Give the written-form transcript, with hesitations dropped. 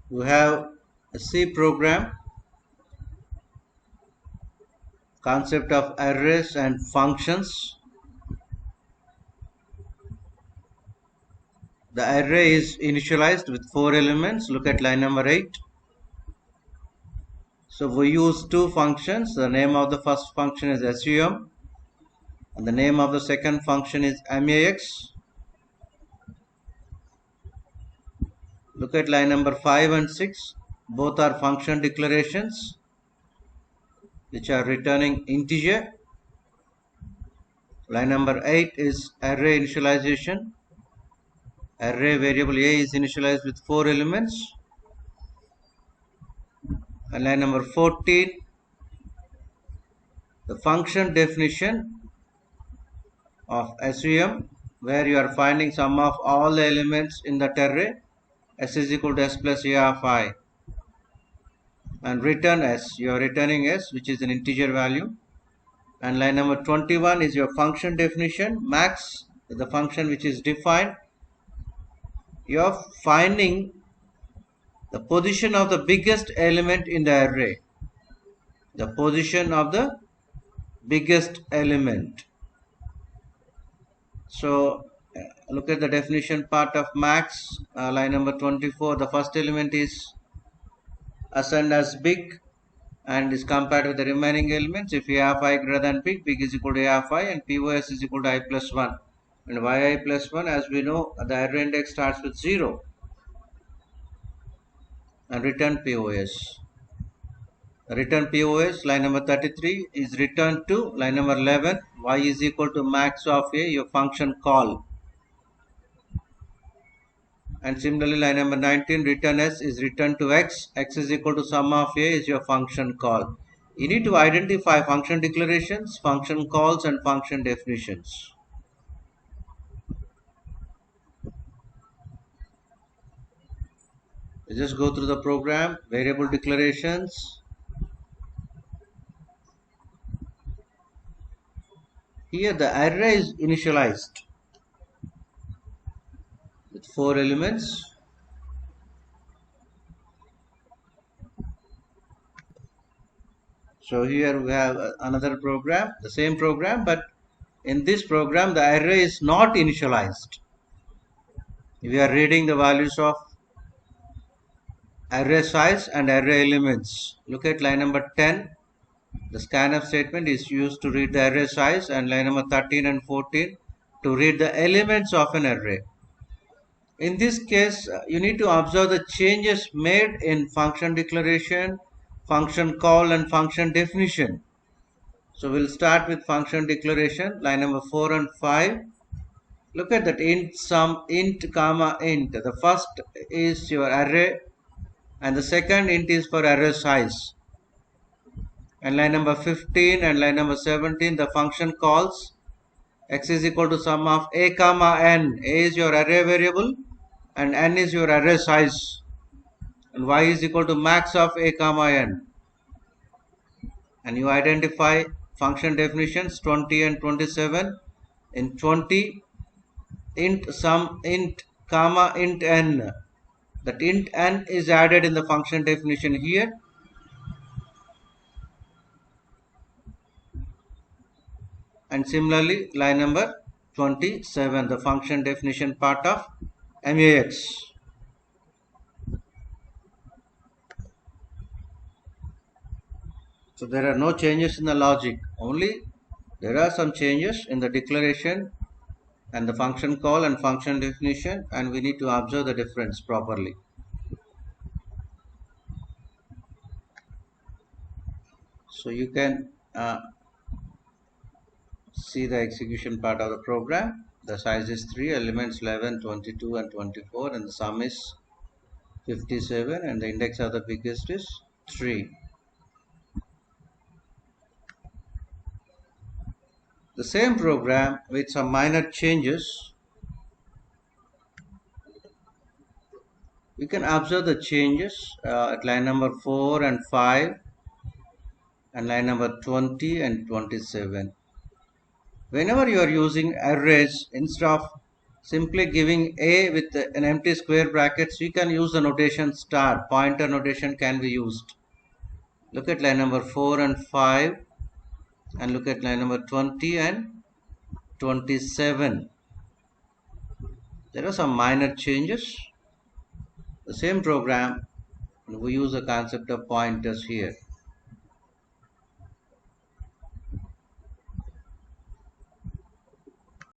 We have a C program, concept of arrays and functions. The array is initialized with 4 elements. Look at line number 8. So we use two functions. The name of the first function is sum and the name of the second function is max. Look at line number 5 and 6. Both are function declarations which are returning integer. Line number 8 is array initialization. Array variable a is initialized with 4 elements. And line number 14, the function definition of sum, where you are finding sum of all the elements in that array. S is equal to s plus a of I. And return s, you are returning s, which is an integer value. And line number 21 is your function definition. Max is the function which is defined. You are finding the position of the biggest element in the array. The position of the biggest element. So look at the definition part of max, line number 24. The first element is assigned as big and is compared with the remaining elements. If a of I greater than big, big is equal to a of I and POS is equal to I plus 1. And yi plus 1, as we know, the array index starts with 0. And return POS. Return POS, line number 33 is returned to line number 11. Y is equal to max of a, your function call. And similarly, line number 19, return s is returned to x. X is equal to sum of a is your function call. You need to identify function declarations, function calls, and function definitions. Just go through the program, variable declarations. Here the array is initialized with 4 elements. So here we have another program, the same program, but in this program the array is not initialized. We are reading the values of array size and array elements. Look at line number 10. The scanf statement is used to read the array size, and line number 13 and 14 to read the elements of an array. In this case, you need to observe the changes made in function declaration, function call, and function definition. So we'll start with function declaration, line number 4 and 5. Look at that int sum, int comma int. The first is your array and the second int is for array size. And line number 15 and line number 17, the function calls x is equal to sum of a comma n. A is your array variable and n is your array size. And y is equal to max of a comma n. And you identify function definitions 20 and 27. In 20, int sum int comma int n. That int n is added in the function definition here. And similarly, line number 27, the function definition part of max. So there are no changes in the logic, only there are some changes in the declaration and the function call and function definition, and we need to observe the difference properly. So you can see the execution part of the program. The size is 3, elements 11, 22 and 24, and the sum is 57, and the index of the biggest is 3. The same program with some minor changes. You can observe the changes at line number 4 and 5 and line number 20 and 27. Whenever you are using arrays, instead of simply giving A with an empty square brackets, we can use the notation star. Pointer notation can be used. Look at line number 4 and 5 and look at line number 20 and 27. There are some minor changes. The same program, we use the concept of pointers here.